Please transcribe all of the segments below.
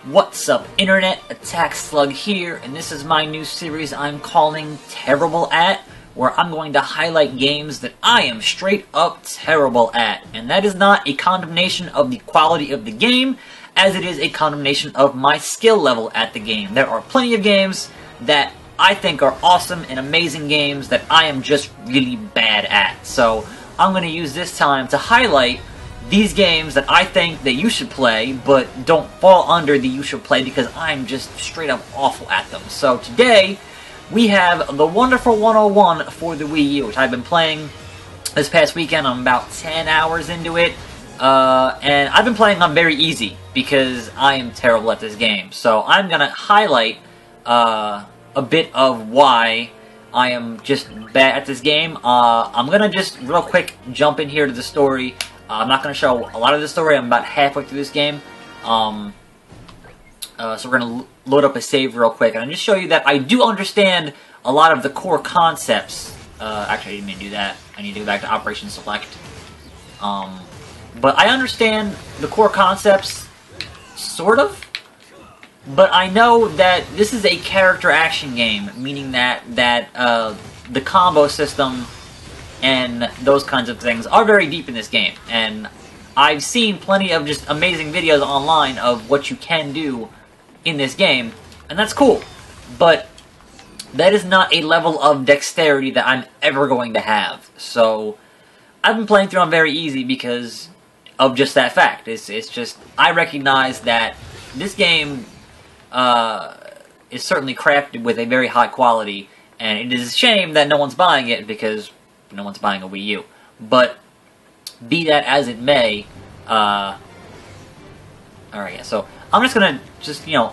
What's up, Internet? Attack Slug here, and this is my new series I'm calling Terrible At, where I'm going to highlight games that I am straight up terrible at. And that is not a condemnation of the quality of the game, as it is a condemnation of my skill level at the game. There are plenty of games that I think are awesome and amazing games that I am just really bad at. So I'm going to use this time to highlight these games that I think that you should play, but don't fall under the you should play because I'm just straight up awful at them. So today, we have the Wonderful 101 for the Wii U, which I've been playing this past weekend. I'm about 10 hours into it, and I've been playing on very easy because I am terrible at this game. So I'm going to highlight a bit of why I am just bad at this game. I'm going to just real quick jump in here to the story. I'm not going to show a lot of the story. I'm about halfway through this game. So we're going to load up a save real quick. And I'll just show you that I do understand a lot of the core concepts. Actually, I didn't mean to do that. I need to go back to Operation Select. But I understand the core concepts, sort of. But I know that this is a character action game, meaning that the combo system and those kinds of things are very deep in this game. And I've seen plenty of just amazing videos online of what you can do in this game, and that's cool. But that is not a level of dexterity that I'm ever going to have. So I've been playing through on very easy because of just that fact. It's just, I recognize that this game is certainly crafted with a very high quality, and it is a shame that no one's buying it because no one's buying a Wii U. But be that as it may, alright, yeah, so I'm just gonna,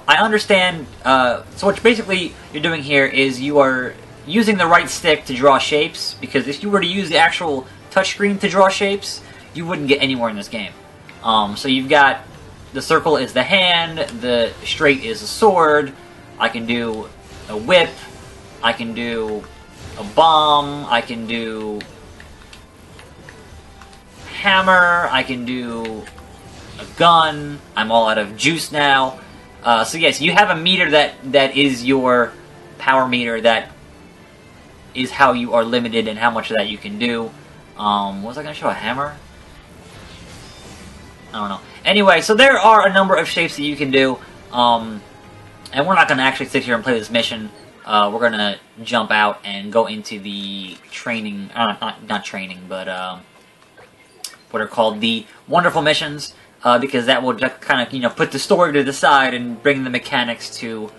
I understand, so what basically you're doing here is you are using the right stick to draw shapes, because if you were to use the actual touchscreen to draw shapes, you wouldn't get anywhere in this game. So you've got, the circle is the hand, the straight is a sword, I can do a whip, I can do a bomb, I can do hammer, I can do a gun. I'm all out of juice now. So yes, you have a meter that is your power meter, that is how you are limited and how much of that you can do. Was I going to show a hammer? I don't know. Anyway, so there are a number of shapes that you can do, and we're not going to actually sit here and play this mission. We're going to jump out and go into the training, not training, but what are called the wonderful missions, because that will just kind of, put the story to the side and bring the mechanics to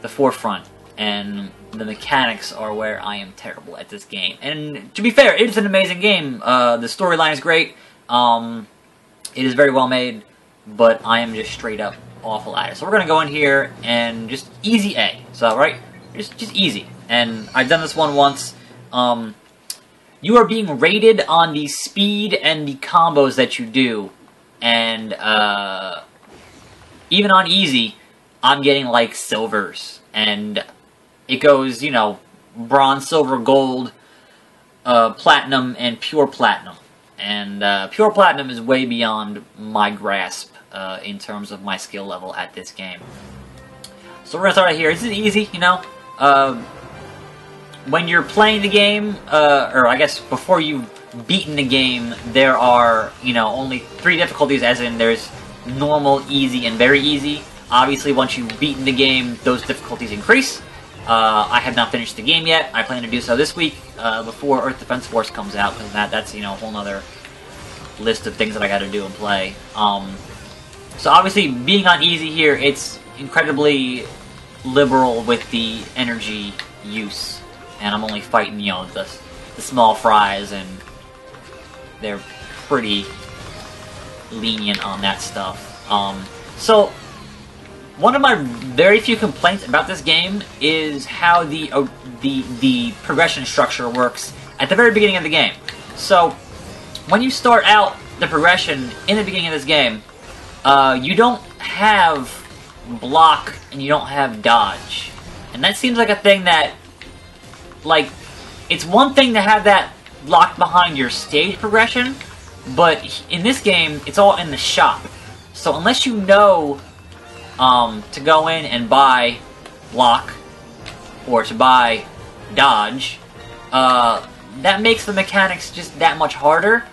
the forefront. And the mechanics are where I am terrible at this game. And to be fair, it is an amazing game. The storyline is great. It is very well made, but I am just straight up awful at it. So we're going to go in here and just easy A. So, right? Just easy. And I've done this one once. You are being rated on the speed and the combos that you do. And even on easy, I'm getting like silvers. And it goes, bronze, silver, gold, platinum, and pure platinum. And pure platinum is way beyond my grasp in terms of my skill level at this game. So we're going to start right here. This is easy, when you're playing the game, or I guess before you've beaten the game, there are, only 3 difficulties, as in there's normal, easy, and very easy. Obviously, once you've beaten the game, those difficulties increase. I have not finished the game yet. I plan to do so this week, before Earth Defense Force comes out, because that's, a whole other list of things that I gotta do and play. So obviously, being on easy here, it's incredibly liberal with the energy use, and I'm only fighting, the small fries, and they're pretty lenient on that stuff. So one of my very few complaints about this game is how the progression structure works at the very beginning of the game. So when you start out the progression in the beginning of this game, you don't have block and you don't have dodge. And that seems like a thing that, it's one thing to have that locked behind your stage progression, but in this game, it's all in the shop. So unless you know to go in and buy block or to buy dodge, that makes the mechanics just that much harder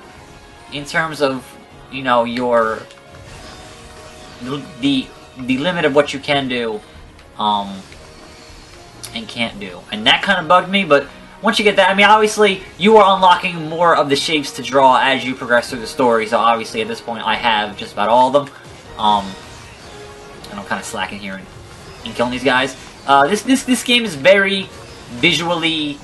in terms of, you know, the limit of what you can do and can't do. And that kind of bugged me, but once you get that, I mean, obviously, you are unlocking more of the shapes to draw as you progress through the story, so obviously at this point I have just about all of them. And I'm kind of slacking here in killing these guys. This game is very visually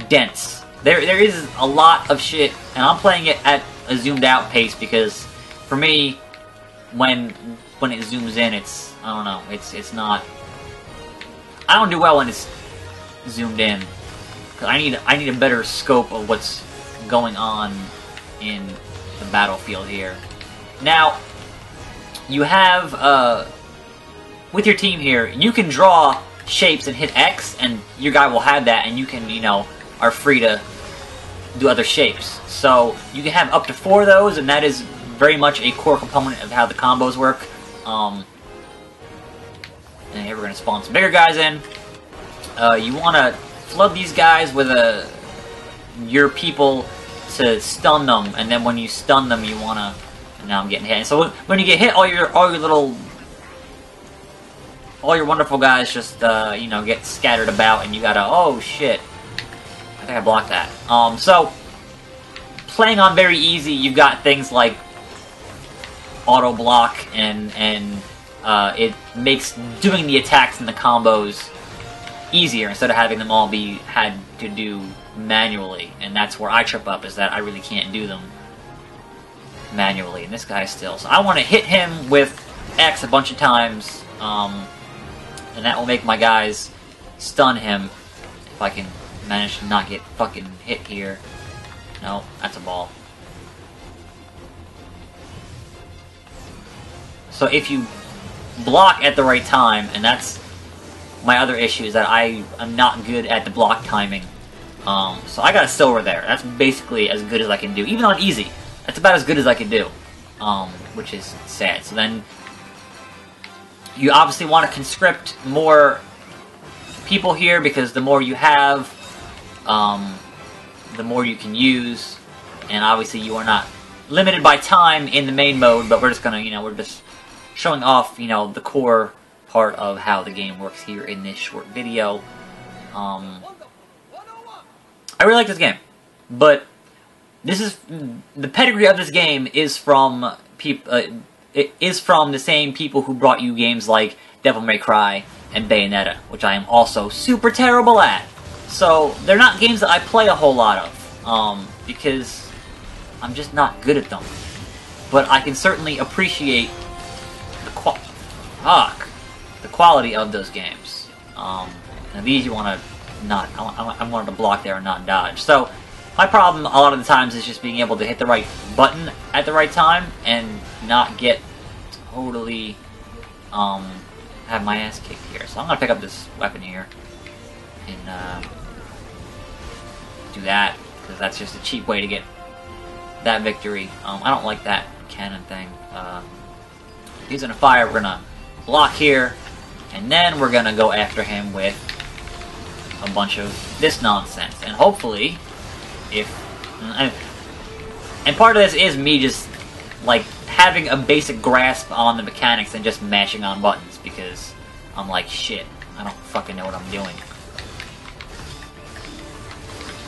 dense. There is a lot of shit, and I'm playing it at a zoomed out pace because, for me, when it zooms in, it's, I don't know, it's not, I don't do well when it's zoomed in, because I need a better scope of what's going on in the battlefield here. Now, you have, with your team here, you can draw shapes and hit X, and your guy will have that, and you can, you know, are free to do other shapes. So, you can have up to 4 of those, and that is very much a core component of how the combos work. And here we're going to spawn some bigger guys in. You want to flood these guys with your people to stun them, and then when you stun them, you want to... Now I'm getting hit. So when you get hit, all your wonderful guys just you know, get scattered about, and you gotta, oh shit, I think I blocked that. So playing on very easy, you've got things like auto block, and it makes doing the attacks and the combos easier instead of having them all be had to do manually. And that's where I trip up, is that I really can't do them manually, and this guy still. So I want to hit him with X a bunch of times, and that will make my guys stun him if I can manage to not get fucking hit here. No, that's a ball. So if you block at the right time, and that's my other issue, is that I am not good at the block timing. So I got a silver there. That's basically as good as I can do, even on easy. That's about as good as I can do, which is sad. So then, you obviously want to conscript more people here, because the more you have, the more you can use, and obviously you are not limited by time in the main mode, but we're just gonna, you know, we're just showing off, you know, the core part of how the game works here in this short video. I really like this game, but this is, the pedigree of this game is from it is from the same people who brought you games like Devil May Cry and Bayonetta, which I am also super terrible at. So they're not games that I play a whole lot of, because I'm just not good at them. But I can certainly appreciate the quality of those games. And these you want to not, I wanted to block there and not dodge. So my problem a lot of the times is just being able to hit the right button at the right time and not get totally have my ass kicked here. So I'm gonna pick up this weapon here and do that, because that's just a cheap way to get that victory. I don't like that cannon thing. Using a fire, we're gonna block here, and then we're gonna go after him with a bunch of this nonsense, and hopefully, and part of this is me just like having a basic grasp on the mechanics and just mashing on buttons, because I'm like, shit, I don't fucking know what I'm doing.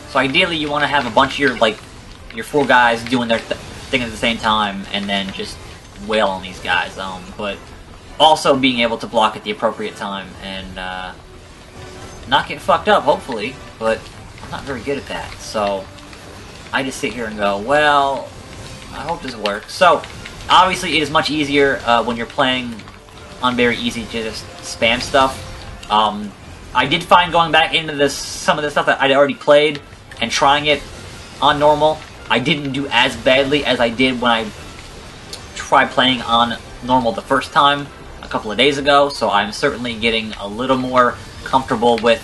So ideally you want to have a bunch of your 4 guys doing their thing at the same time, and then just wail on these guys, but also being able to block at the appropriate time, and not get fucked up, hopefully, but I'm not very good at that. So I just sit here and go, well, I hope this works. So obviously it is much easier when you're playing on very easy to just spam stuff. I did find going back into some of the stuff that I'd already played and trying it on normal, I didn't do as badly as I did when I tried playing on normal the first time a couple of days ago, so I'm certainly getting a little more comfortable with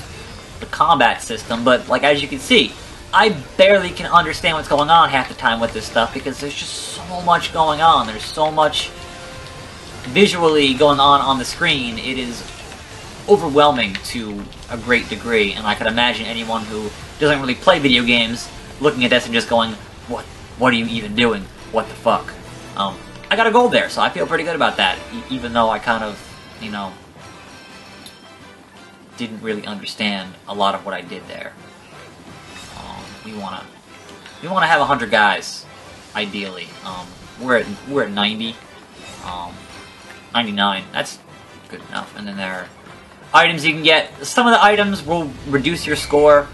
the combat system. But like, as you can see, I barely can understand what's going on half the time with this stuff, because there's just so much going on. There's so much visually going on the screen, it is overwhelming to a great degree, and I could imagine anyone who doesn't really play video games looking at this and just going, what are you even doing? What the fuck? I got a gold there, so I feel pretty good about that, even though I kind of, you know, didn't really understand a lot of what I did there. We wanna have 100 guys, ideally. We're at 90, 99. That's good enough. And then there are items you can get. Some of the items will reduce your score,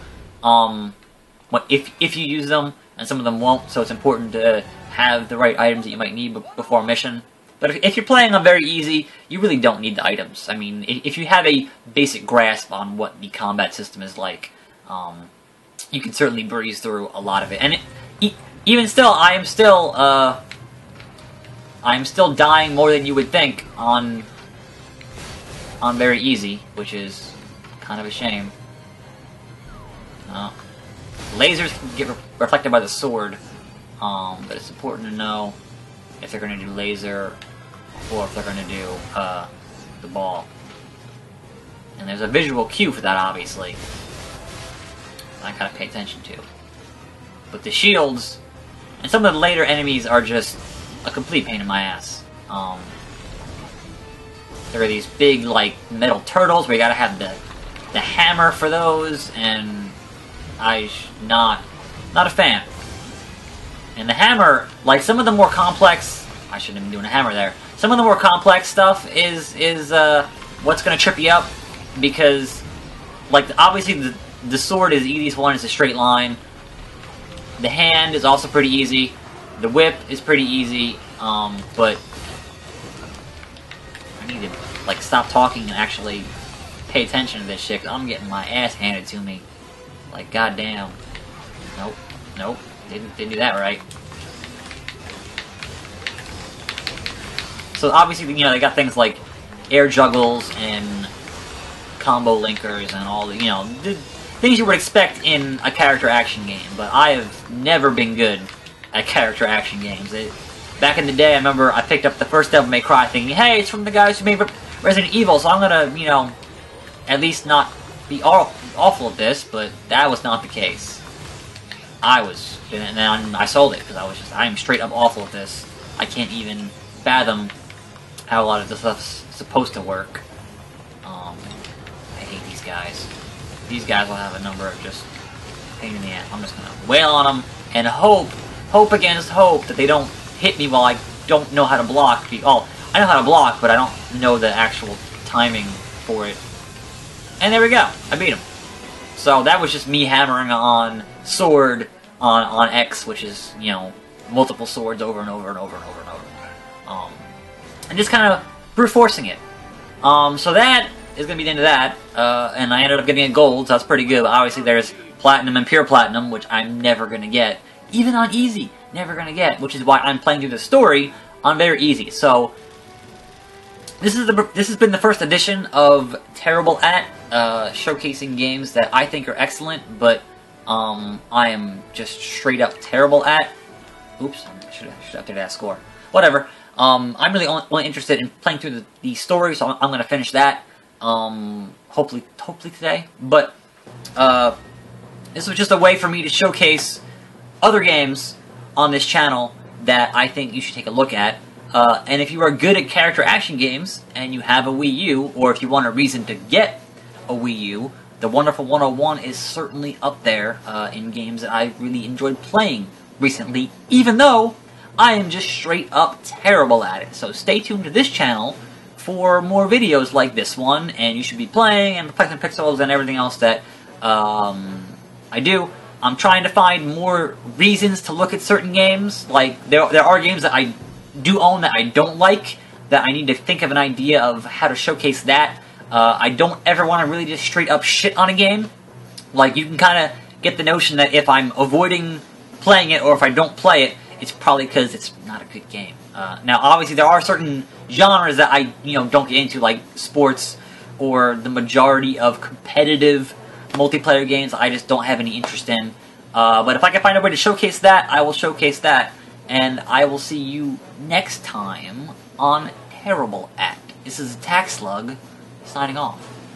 if you use them, and some of them won't. So it's important to have the right items that you might need before a mission. But if you're playing on very easy, you really don't need the items. I mean, if you have a basic grasp on what the combat system is like, you can certainly breeze through a lot of it. And even still, I'm still dying more than you would think on very easy, which is kind of a shame. Lasers can get reflected by the sword, but it's important to know if they're going to do laser or if they're going to do the ball. And there's a visual cue for that, obviously. I gotta pay attention to. But the shields and some of the later enemies are just a complete pain in my ass. There are these big, like, metal turtles where you gotta have the hammer for those, and not a fan. And the hammer, like some of the more complex, I shouldn't have been doing a hammer there. Some of the more complex stuff is what's gonna trip you up, because, like, obviously the sword is the easiest one, it's a straight line. The hand is also pretty easy. The whip is pretty easy, but I need to, like, stop talking and actually pay attention to this shit, 'cause I'm getting my ass handed to me. Like, goddamn. Nope. Didn't do that right. So obviously, you know, they got things like air juggles and combo linkers and all the, you know, the things you would expect in a character action game. But I have never been good at character action games. Back in the day, I remember I picked up the first Devil May Cry thinking, hey, it's from the guys who made Resident Evil, so I'm gonna, you know, at least not be awful at this, but that was not the case. And then I sold it, because I'm straight up awful at this. I can't even fathom how a lot of this stuff's supposed to work. I hate these guys. These guys will have a number of just pain in the ass. I'm just gonna wail on them and hope against hope that they don't hit me while I don't know how to block. Oh, I know how to block, but I don't know the actual timing for it. And there we go. I beat him. So that was just me hammering on sword on X, which is, you know, multiple swords over and over and over and over and over. And just kind of brute forcing it. So that is going to be the end of that. And I ended up getting a gold, so that's pretty good. But obviously there's platinum and pure platinum, which I'm never going to get. Even on easy, never going to get. Which is why I'm playing through the story on very easy. So this has been the first edition of Terrible At, showcasing games that I think are excellent, but I am just straight up terrible at. Oops, I should update that score. Whatever. I'm really only interested in playing through the story, so I'm going to finish that. Hopefully today. But this was just a way for me to showcase other games on this channel that I think you should take a look at. And if you are good at character action games and you have a Wii U, or if you want a reason to get a Wii U, the Wonderful 101 is certainly up there in games that I really enjoyed playing recently, even though I am just straight up terrible at it. So stay tuned to this channel for more videos like this one, and you should be playing, and Perplexing Pixels, and everything else that I do. I'm trying to find more reasons to look at certain games. Like, there are games that I do own that I don't like, that I need to think of an idea of how to showcase that. I don't ever want to really just straight up shit on a game. Like, you can kind of get the notion that if I'm avoiding playing it, or if I don't play it, it's probably because it's not a good game. Now, obviously, there are certain genres that I, don't get into, like sports, or the majority of competitive multiplayer games I just don't have any interest in. But if I can find a way to showcase that, I will showcase that. And I will see you next time on terrible at. This is Attack Slug, signing off.